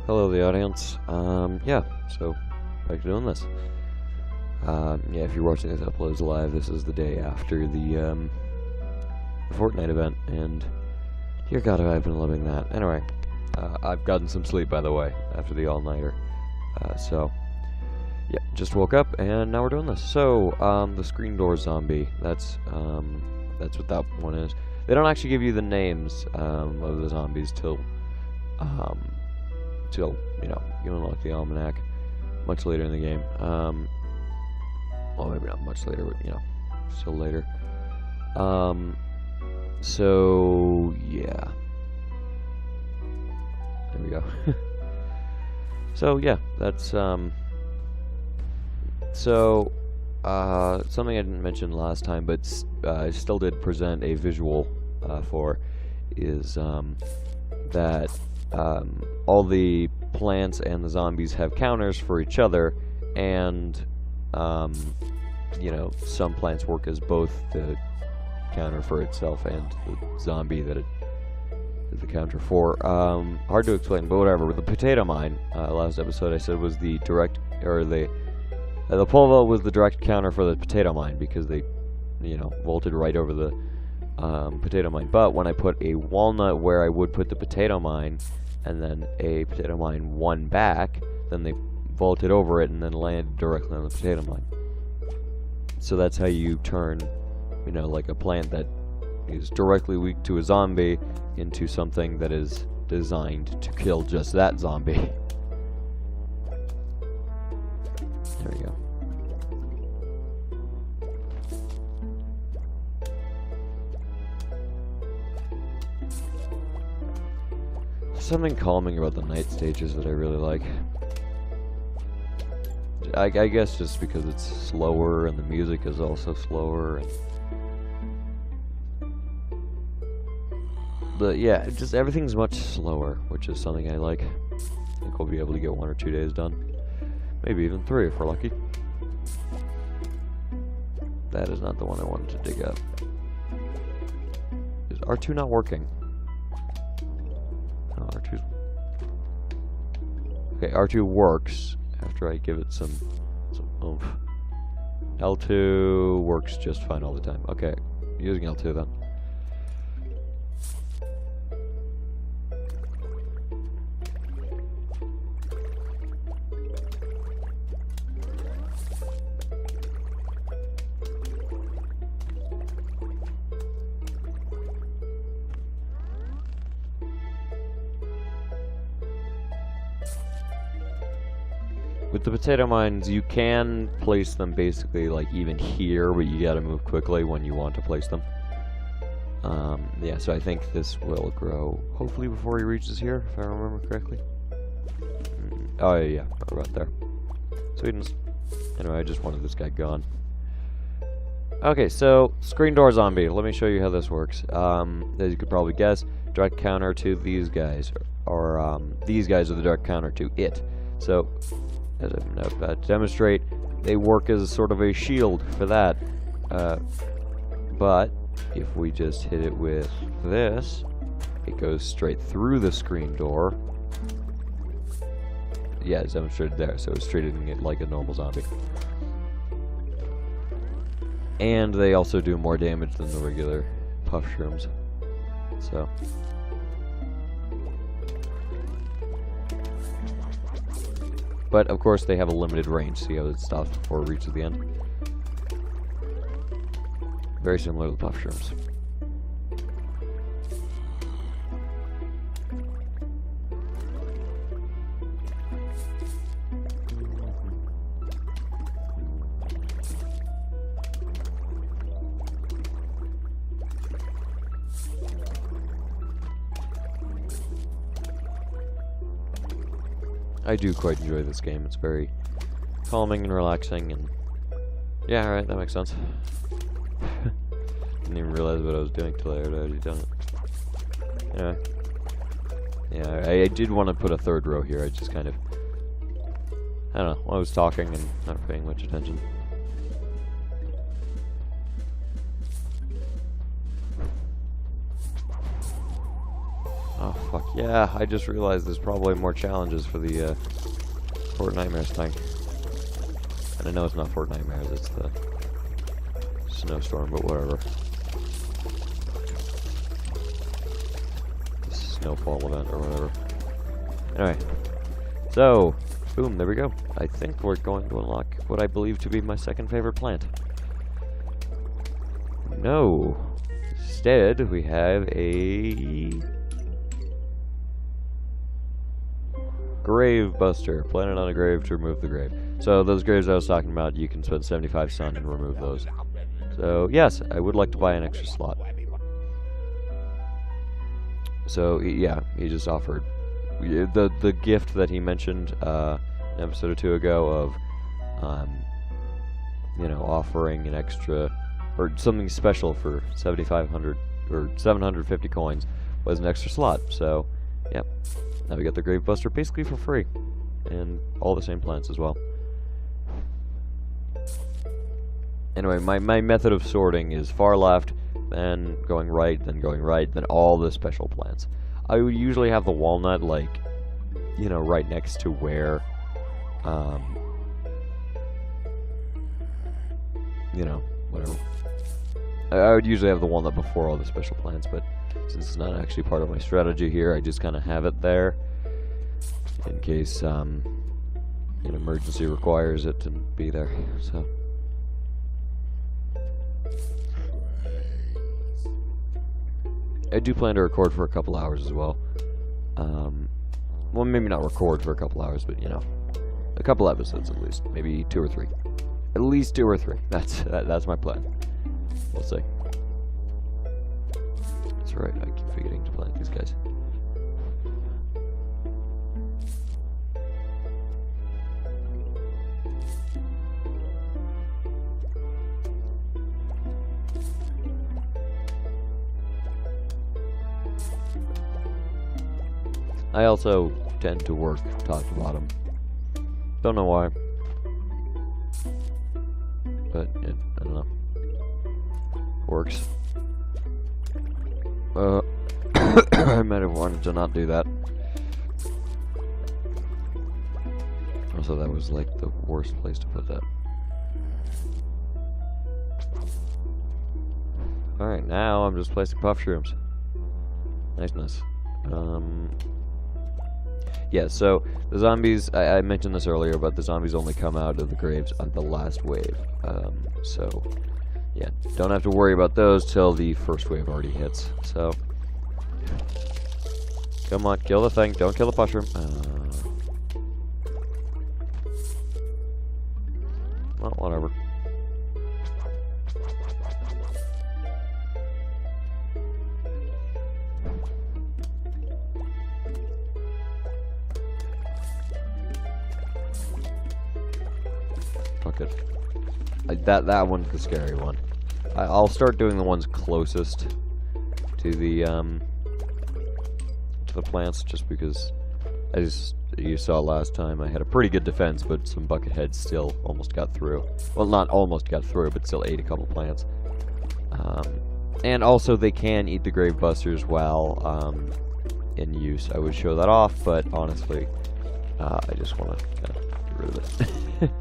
Hello, the audience. Yeah, so back to doing this. Yeah, if you're watching this uploads live, this is the day after the Fortnite event, and dear God, I've been loving that. Anyway, I've gotten some sleep, by the way, after the all-nighter. So, yeah, just woke up, and now we're doing this. So, the screen door zombie, that's what that one is. They don't actually give you the names of the zombies till you unlock the almanac much later in the game. Well, maybe not much later, but still later. So yeah, there we go. So yeah, that's something I didn't mention last time, but I still did present a visual for is that all the plants and the zombies have counters for each other, and some plants work as both the counter for itself and the zombie that it is the counter for. Hard to explain, but whatever. With the potato mine, last episode I said was the direct, or the pole vault was the direct counter for the potato mine because they, vaulted right over the potato mine. But when I put a walnut where I would put the potato mine, and then a potato mine one back, then they vaulted over it and then landed directly on the potato mine. So that's how you turn, like a plant that is directly weak to a zombie into something that is designed to kill just that zombie. There we go. Something calming about the night stages that I really like. I guess just because it's slower and the music is also slower. But yeah, just everything's much slower, which is something I like. I think we'll be able to get 1 or 2 days done. Maybe even 3 if we're lucky. That is not the one I wanted to dig up. Is R2 not working? No, R2's... Okay, R2 works after I give it some oomph. L2 works just fine all the time. Okay, using L2 then. With the potato mines, you can place them basically like even here, but you gotta move quickly when you want to place them. Yeah, so I think this will grow hopefully before he reaches here, if I remember correctly. Oh yeah, right there. Sweetens. Anyway, I just wanted this guy gone. Okay, so screen door zombie. Let me show you how this works. As you could probably guess, direct counter to these guys, or these guys are the direct counter to it. So, as I'm about to demonstrate, they work as sort of a shield for that. But if we just hit it with this, it goes straight through the screen door. Yeah, it's demonstrated there, so it's treating it like a normal zombie. And they also do more damage than the regular puff shrooms. So... But, of course, they have a limited range. See how it stops before it reaches the end? Very similar to the puff shrooms. I do quite enjoy this game. It's very calming and relaxing, and yeah, alright, that makes sense. Didn't even realize what I was doing till I had already done it. Anyway. Yeah, I did want to put a third row here. I just kind of... I don't know. I was talking and not paying much attention. Oh, fuck. Yeah, I just realized there's probably more challenges for the Fort Nightmares thing. And I know it's not Fort Nightmares, it's the snowstorm, but whatever. The snowfall event or whatever. Anyway, so, boom, there we go. I think we're going to unlock what I believe to be my second favorite plant. No. Instead, we have a grave buster. Planted on a grave to remove the grave. So those graves I was talking about, you can spend 75 sun and remove those. So yes, I would like to buy an extra slot. So yeah, he just offered the gift that he mentioned an episode or two ago of you know, offering an extra or something special for 7,500 or 750 coins was an extra slot. So yep, now we got the grave buster basically for free, and all the same plants as well. Anyway, my method of sorting is far left, then going right, then all the special plants. I would usually have the walnut, like, you know, right next to where, you know, whatever. I would usually have the walnut before all the special plants, but since it's not actually part of my strategy here, I just kind of have it there in case an emergency requires it to be there. So. I do plan to record for a couple hours as well. Well, maybe not record for a couple hours, but, you know, a couple episodes at least. Maybe 2 or 3. At least 2 or 3. That's my plan. We'll see. That's right, I keep forgetting to plant these guys. I also tend to work top to bottom. Don't know why. But I don't know. Works. I might have wanted to not do that. Also, that was like the worst place to put that. Alright, now I'm just placing puff shrooms. Nice. Yeah, so the zombies, I mentioned this earlier, but the zombies only come out of the graves on the last wave. So, yeah, don't have to worry about those till the first wave already hits. So, come on, kill the thing. Don't kill the mushroom. Well, whatever. Fuck it. That one's the scary one. I'll start doing the ones closest to the plants, just because, as you saw last time, I had a pretty good defense, but some bucketheads still almost got through. Well, not almost got through, but still ate a couple plants. And also, they can eat the grave busters while in use. I would show that off, but honestly, I just want to kind of get rid of it.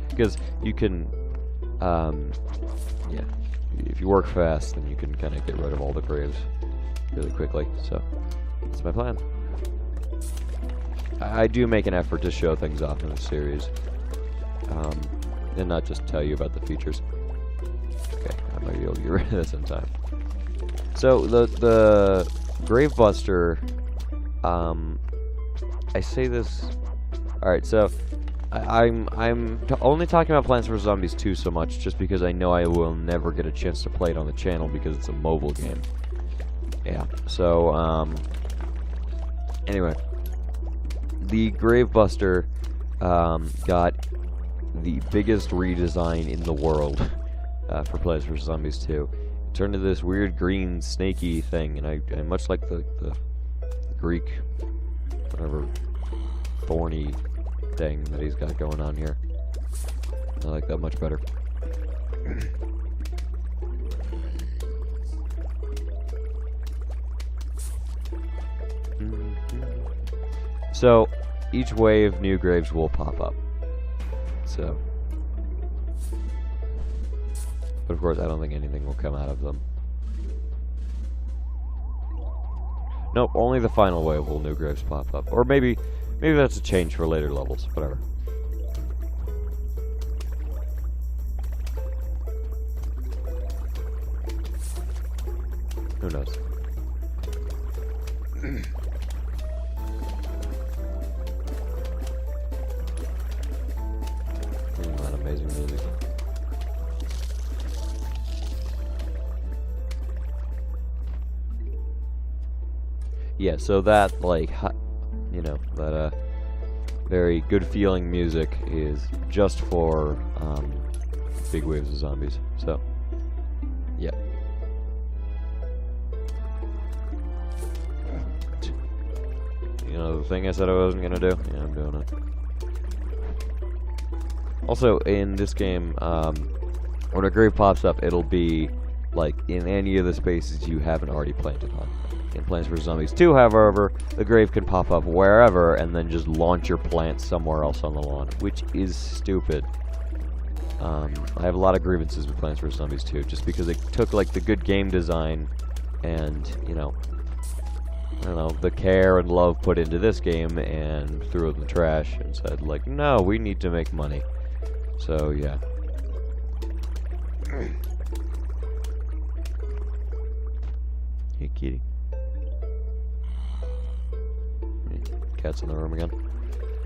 Because you can, yeah, if you work fast, then you can kind of get rid of all the graves really quickly. So, that's my plan. I do make an effort to show things off in the series, and not just tell you about the features. Okay, I might be able to get rid of this in time. So, the Grave Buster, I say this, alright, so, I'm only talking about Plants vs. Zombies 2 so much just because I know I will never get a chance to play it on the channel because it's a mobile game. Yeah, so, anyway. The Grave Buster, got the biggest redesign in the world, for Plants vs. Zombies 2. It turned into this weird green snaky thing, and I much like the Greek, whatever, thorny thing that he's got going on here. I like that much better. So, each wave, new graves will pop up. So, but of course, I don't think anything will come out of them. Nope, only the final wave will new graves pop up. Or maybe that's a change for later levels. Whatever. Who knows? That amazing music. Yeah, so that, like, you know, that very good feeling music is just for big waves of zombies. So, yeah. You know, the thing I said I wasn't gonna do? Yeah, I'm doing it. Also, in this game, when a grave pops up, it'll be, like, in any of the spaces you haven't already planted on. In Plants vs. Zombies 2, however, the grave can pop up wherever and then just launch your plant somewhere else on the lawn, which is stupid. I have a lot of grievances with Plants vs. Zombies 2, just because it took, like, the good game design and, you know, I don't know, the care and love put into this game and threw it in the trash and said, like, no, we need to make money. So, yeah. Hey, kitty. Cat's in the room again.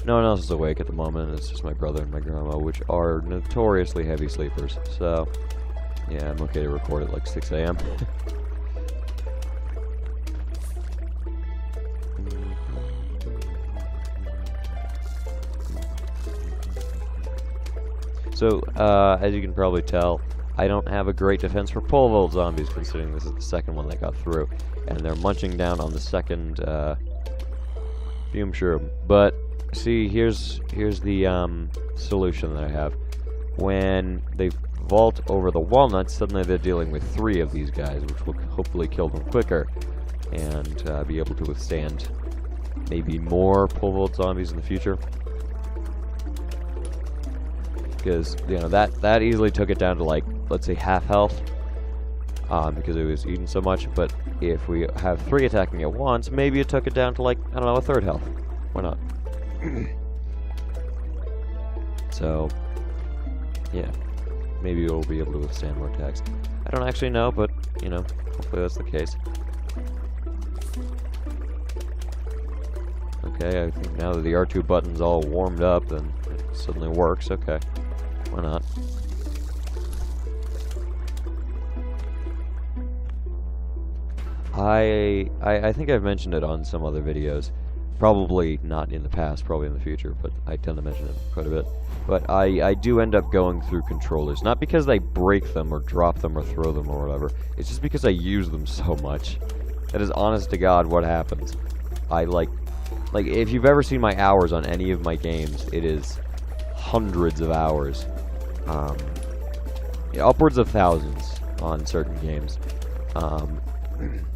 No one else is awake at the moment. It's just my brother and my grandma, which are notoriously heavy sleepers. So, yeah, I'm okay to record at like 6 a.m. So, as you can probably tell, I don't have a great defense for pole vault zombies, considering this is the second one that got through. And they're munching down on the second, Fumes room. But see, here's the solution that I have. When they vault over the walnuts, suddenly they're dealing with 3 of these guys, which will hopefully kill them quicker and be able to withstand maybe more pole vault zombies in the future. Because, you know, that easily took it down to, like, let's say half health, because it was eating so much. But if we have 3 attacking at once, maybe it took it down to, like, I don't know, a third health. Why not? So, yeah, maybe it'll be able to withstand more attacks. I don't actually know, but, you know, hopefully that's the case. Okay, I think now that the R2 button's all warmed up, then it suddenly works. Okay, why not? I think I've mentioned it on some other videos. Probably not in the past, probably in the future, but I tend to mention it quite a bit. But I do end up going through controllers, not because I break them or drop them or throw them or whatever. It's just because I use them so much. That is honest to God what happens. I like if you've ever seen my hours on any of my games, it is hundreds of hours. Yeah, upwards of thousands on certain games.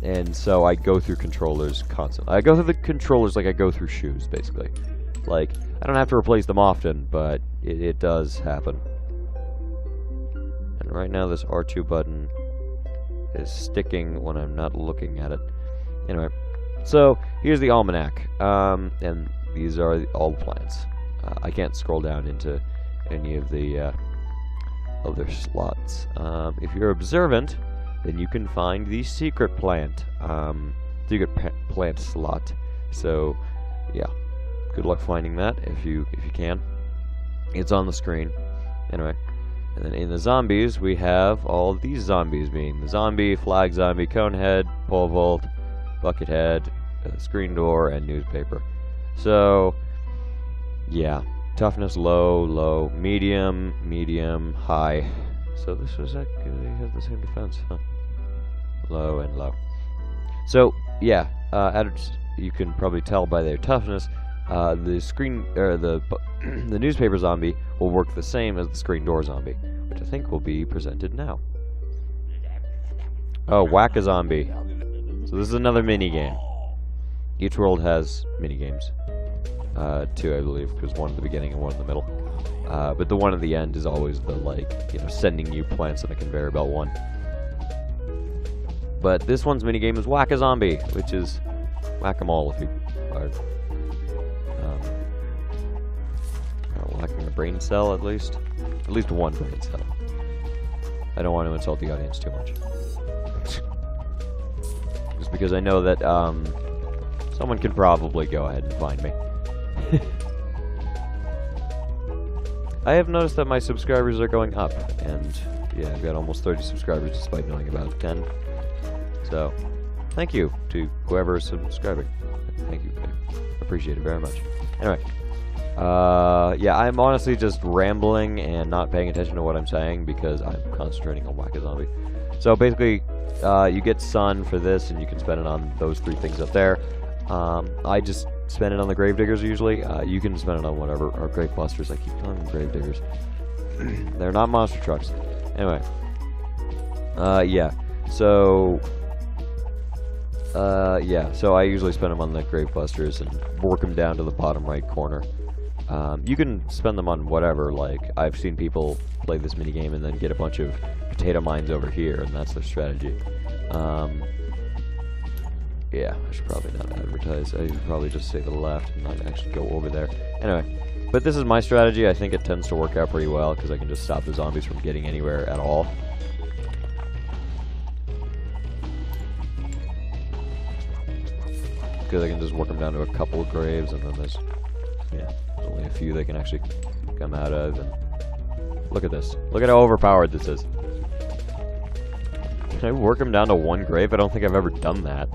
And so I go through controllers constantly. I go through the controllers like I go through shoes, basically. Like, I don't have to replace them often, but it does happen. And right now this R2 button is sticking when I'm not looking at it. Anyway, so here's the almanac. And these are all the plants. I can't scroll down into any of the other slots. If you're observant, then you can find the secret plant, plant slot. So, yeah, good luck finding that if you can. It's on the screen. Anyway, and then in the zombies, we have all of these zombies, being the zombie, flag zombie, cone head, pole vault, bucket head, screen door, and newspaper. So, yeah, toughness low, low, medium, medium, high. So this was like, they have the same defense, huh? Low and low. So, yeah, you can probably tell by their toughness, the screen, or the newspaper zombie will work the same as the screen door zombie, which I think will be presented now. Oh, whack a zombie. So this is another mini game. Each world has mini-games. 2, I believe, because one at the beginning and one in the middle. But the one at the end is always the, like, you know, sending you plants on a conveyor belt one. But this one's minigame is Whack-a-Zombie, which is whack-a-mole if you are lacking a brain cell, at least. At least one brain cell. I don't want to insult the audience too much. Just because I know that, someone can probably go ahead and find me. I have noticed that my subscribers are going up, and yeah, I've got almost 30 subscribers despite knowing about 10. So, thank you to whoever is subscribing. Thank you. I appreciate it very much. Anyway, yeah, I'm honestly just rambling and not paying attention to what I'm saying because I'm concentrating on Whack-a-Zombie. So basically, you get sun for this, and you can spend it on those 3 things up there. I just spend it on the Gravediggers usually. You can spend it on whatever, or Grave Busters. I keep calling them Gravediggers. They're not monster trucks. Anyway, yeah. So, yeah. So I usually spend them on the Grave Busters and work them down to the bottom right corner. You can spend them on whatever. Like I've seen people play this minigame and then get a bunch of potato mines over here, and that's their strategy. Yeah, I should probably not advertise. I should probably just say the left and not actually go over there. Anyway, but this is my strategy. I think it tends to work out pretty well because I can just stop the zombies from getting anywhere at all. Because I can just work them down to a couple of graves, and then there's, yeah, only a few they can actually come out of. And look at this. Look at how overpowered this is. Can I work them down to 1 grave? I don't think I've ever done that.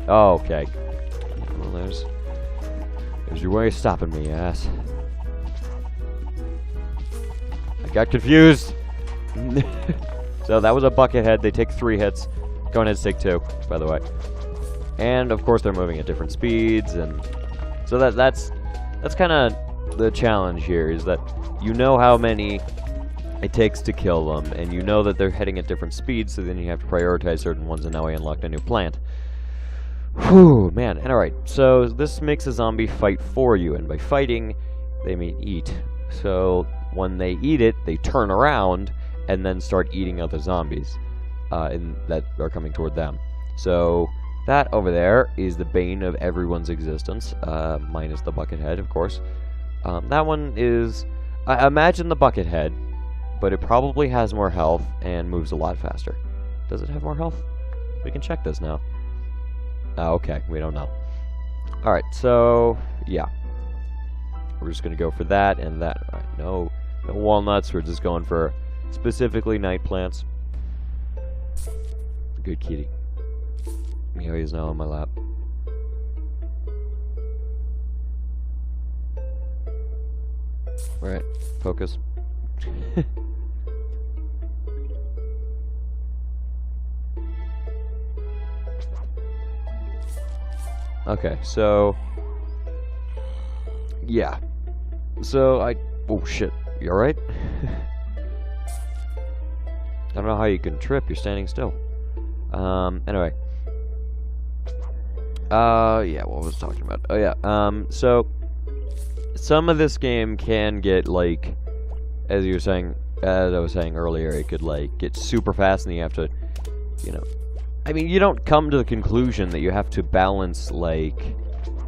Oh, okay. Well, there's your way of stopping me, ass. I got confused. So that was a bucket head. They take 3 hits. Cone heads take 2, by the way. And of course they're moving at different speeds, and so that's kind of the challenge here, is that you know how many it takes to kill them, and you know that they're heading at different speeds, so then you have to prioritize certain ones, and now I unlocked a new plant. Whew, man. And alright, so this makes a zombie fight for you, and by fighting, they mean eat. So when they eat it, they turn around and then start eating other zombies that are coming toward them. So that over there is the bane of everyone's existence, minus the bucket head, of course. That one is, imagine the bucket head, but it probably has more health and moves a lot faster. Does it have more health? We can check this now. Okay, we don't know. Alright, so, yeah. We're just going to go for that and that. Alright, no walnuts, we're just going for specifically night plants. Good kitty. Mio is now on my lap. Alright, focus. Okay, so yeah. So oh shit, you alright? I don't know how you can trip, you're standing still. Anyway. Yeah, what was I talking about? Oh yeah, so some of this game can get, like, as I was saying earlier, it could, like, get super fast and you have to, you know, I mean, you don't come to the conclusion that you have to balance, like,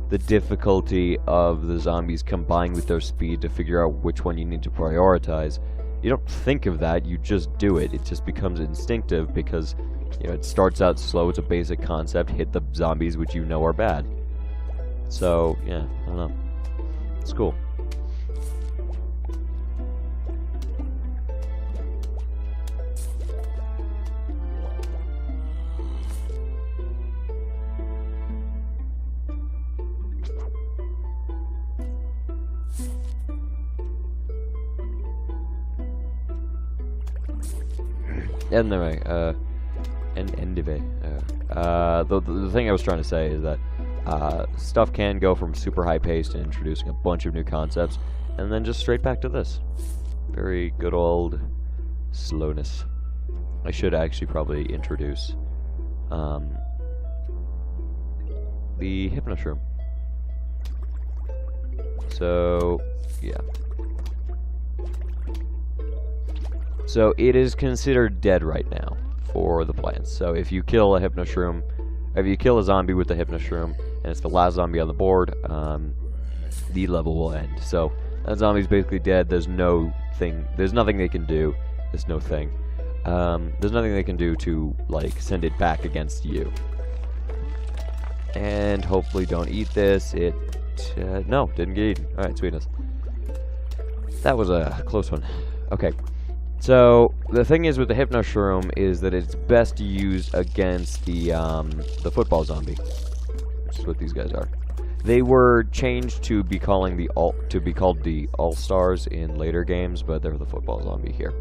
the difficulty of the zombies combined with their speed to figure out which one you need to prioritize. You don't think of that, you just do it. It just becomes instinctive because, you know, it starts out slow, it's a basic concept, hit the zombies which you know are bad. So, yeah, I don't know. It's cool. Anyway, the thing I was trying to say is that stuff can go from super high paced and introducing a bunch of new concepts, and then just straight back to this. Very good old slowness. I should actually probably introduce the Hypnoshroom. So, yeah. So it is considered dead right now for the plants. So if you kill a Hypnoshroom, if you kill a zombie with the Hypnoshroom, and it's the last zombie on the board, the level will end. So that zombie's basically dead. There's nothing they can do. There's no thing. There's nothing they can do to, like, send it back against you. And hopefully don't eat this. No, didn't get eaten. Alright, sweetness. That was a close one. Okay. So, the thing is with the Hypnoshroom is that it's best used against the football zombie. Which is what these guys are. They were changed to be called the All-Stars in later games, but they're the football zombie here.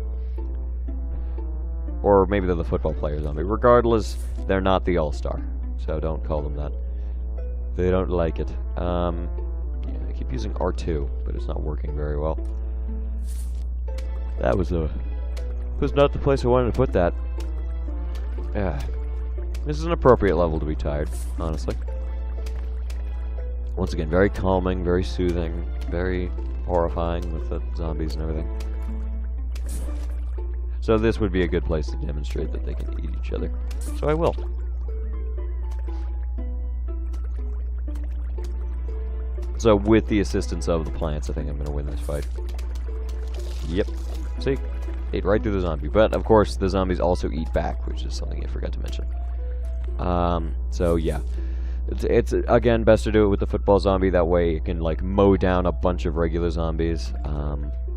Or maybe they're the football player zombie. Regardless, they're not the All-Star. So don't call them that. They don't like it. Yeah, I keep using R2, but it's not working very well. That was not the place I wanted to put that. Yeah. This is an appropriate level to be tired, honestly. Once again, very calming, very soothing, very horrifying with the zombies and everything. So this would be a good place to demonstrate that they can eat each other. So I will. So with the assistance of the plants, I think I'm going to win this fight. Yep. See? Ate right through the zombie. But, of course, the zombies also eat back, which is something I forgot to mention. So, yeah. It's again, best to do it with the football zombie. That way it can, like, mow down a bunch of regular zombies.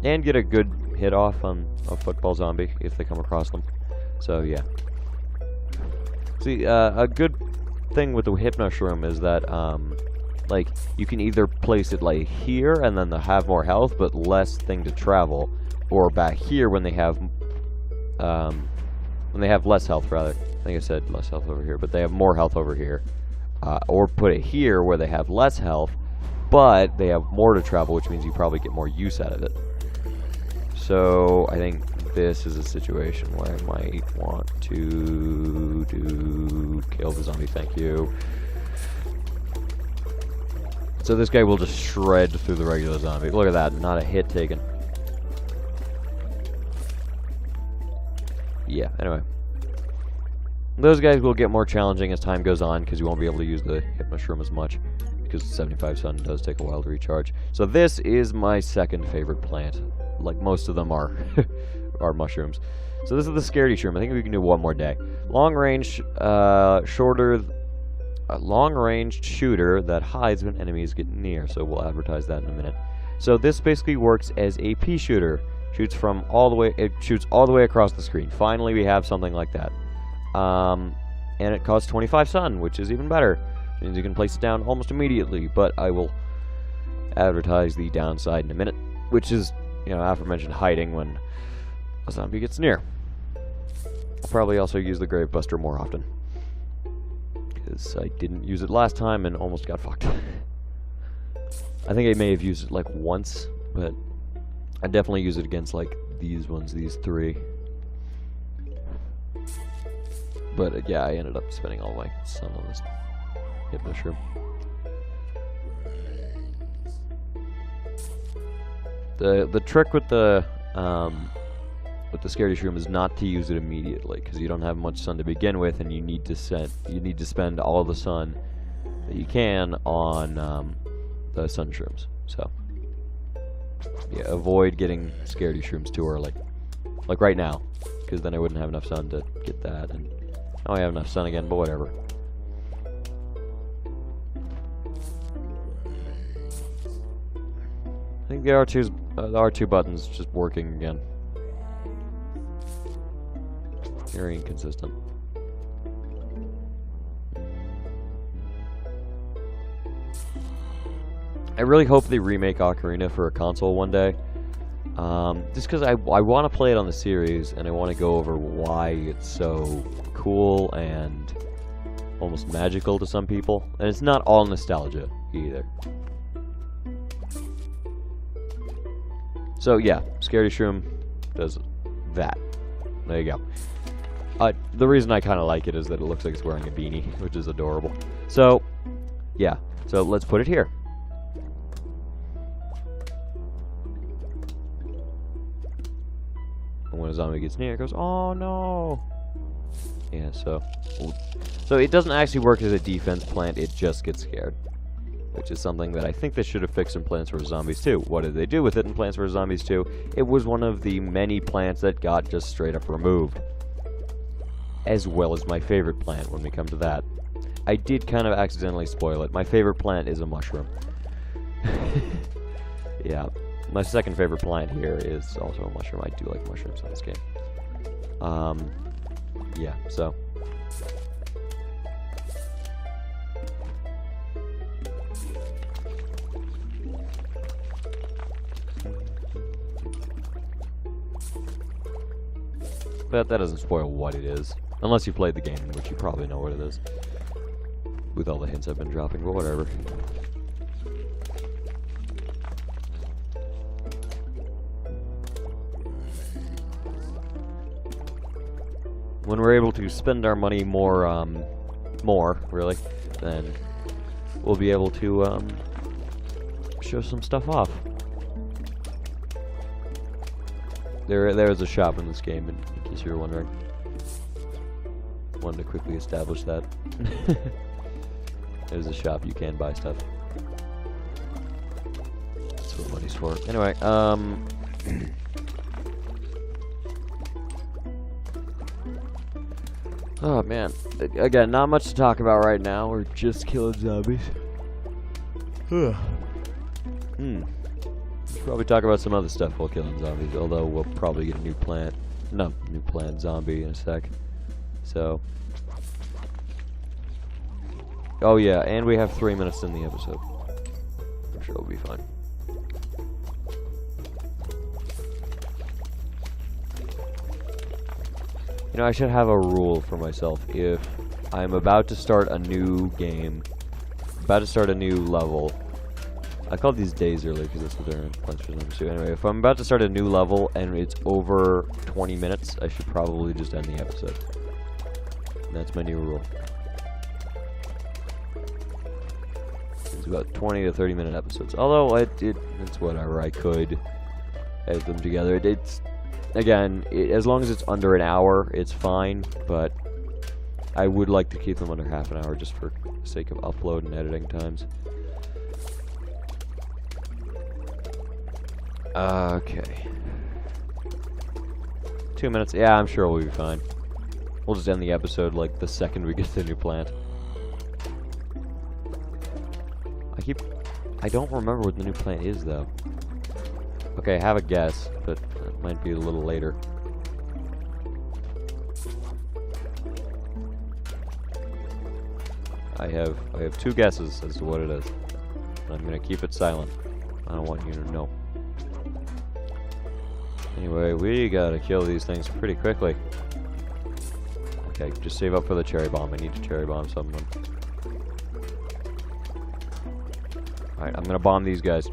And get a good hit off on a football zombie if they come across them. So, yeah. See, a good thing with the Hypnoshroom is that, like, you can either place it, like, here, and then they'll have more health, but less thing to travel, or back here when they have less health, rather. I think I said less health over here, but they have more health over here. Or put it here where they have less health, but they have more to travel, which means you probably get more use out of it. So, I think this is a situation where I might want to kill the zombie, thank you. So this guy will just shred through the regular zombie. Look at that, not a hit taken. Yeah, anyway. Those guys will get more challenging as time goes on, because you won't be able to use the Hypnoshroom as much, because 75 Sun does take a while to recharge. So this is my second favorite plant. Like most of them are, are mushrooms. So this is the Scaredy Shroom. I think we can do one more day. Long range, long-range shooter that hides when enemies get near. So we'll advertise that in a minute. So this basically works as a pea shooter. Shoots from all the way. It shoots all the way across the screen. Finally, we have something like that. And it costs 25 Sun, which is even better. It means you can place it down almost immediately. But I will advertise the downside in a minute, which is, you know, aforementioned hiding when a zombie gets near. I'll probably also use the Grave Buster more often, because I didn't use it last time and almost got fucked. I think I may have used it like once, but I definitely use it against like these ones, these three. But yeah, I ended up spending all my Sun on this Hypnoshroom. The trick with the Scaredy Shroom is not to use it immediately, because you don't have much Sun to begin with, and you need to spend all the Sun that you can on the Sun Shrooms. So yeah, avoid getting Scaredy Shrooms too early, like right now, because then I wouldn't have enough Sun to get that, and now I have enough Sun again, but whatever. I think the R2 button's just working again. Very inconsistent. I really hope they remake Ocarina for a console one day. Just because I want to play it on the series, and I want to go over why it's so cool and almost magical to some people. And it's not all nostalgia either. So yeah, Scaredy Shroom does that. There you go. The reason I kind of like it is that it looks like it's wearing a beanie, which is adorable. So, Yeah, so let's put it here. And when a zombie gets near, it goes, oh no! Yeah, so it doesn't actually work as a defense plant, it just gets scared. Which is something that I think they should have fixed in Plants vs. Zombies 2. What did they do with it in Plants vs. Zombies 2? It was one of the many plants that got just straight up removed. As well as my favorite plant when we come to that. I did kind of accidentally spoil it. My favorite plant is a mushroom. Yeah. My second favorite plant here is also a mushroom. I do like mushrooms in this game. Yeah, so. But that doesn't spoil what it is. Unless you played the game, in which you probably know what it is. With all the hints I've been dropping, but whatever. When we're able to spend our money more, really, then we'll be able to, show some stuff off. There's a shop in this game, in case you were wondering. Wanted to quickly establish that. There's a shop, you can buy stuff. That's what money's for. Anyway, oh man. Again, not much to talk about right now. We're just killing zombies. Probably talk about some other stuff while killing zombies, although we'll probably get a new plant. No, new plant zombie in a sec. So. Oh yeah, and we have 3 minutes in the episode. I'm sure it'll be fine. You know, I should have a rule for myself. If I'm about to start a new game, about to start a new level, I called these days earlier because that's what they're in Plants vs. Zombies 2. Anyway, if I'm about to start a new level and it's over 20 minutes, I should probably just end the episode. And that's my new rule. It's about 20 to 30 minute episodes. Although it's whatever, I could edit them together. It's again, as long as it's under an hour, it's fine. But I would like to keep them under half an hour just for the sake of upload and editing times. Okay. 2 minutes. Yeah, I'm sure we'll be fine. We'll just end the episode like the second we get to the new plant. I don't remember what the new plant is, though. Okay, I have a guess, but it might be a little later. I have 2 guesses as to what it is. And I'm gonna keep it silent. I don't want you to know. Anyway, we gotta kill these things pretty quickly. Okay, just save up for the cherry bomb. I need to cherry bomb someone. Alright, I'm gonna bomb these guys.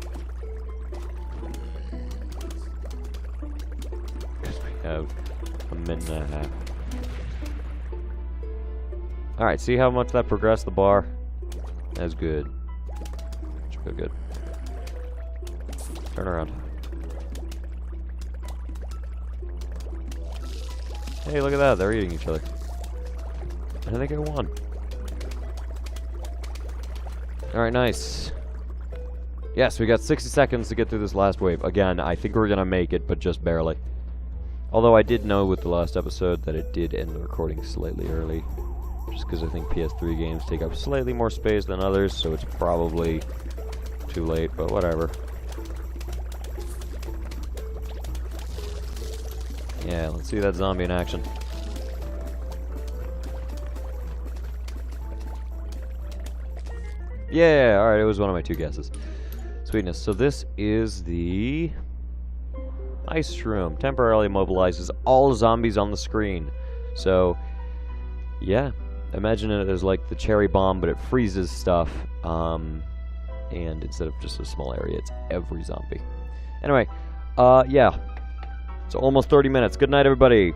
Because we have a minute and a half. Alright, see how much that progressed the bar? That's good. Should feel good. Turn around. Hey, look at that. They're eating each other. And I think I won. Alright, nice. Yes, we got 60 seconds to get through this last wave. Again, I think we're gonna make it, but just barely. Although I did know with the last episode that it did end the recording slightly early. Just because I think PS3 games take up slightly more space than others, so it's probably too late, but whatever. Yeah, let's see that zombie in action. Yeah, alright, it was one of my 2 guesses. Sweetness. So this is the ice shroom. Temporarily immobilizes all zombies on the screen. So, yeah. Imagine it as like the cherry bomb, but it freezes stuff. And instead of just a small area, it's every zombie. Anyway, yeah. So almost 30 minutes. Good night, everybody.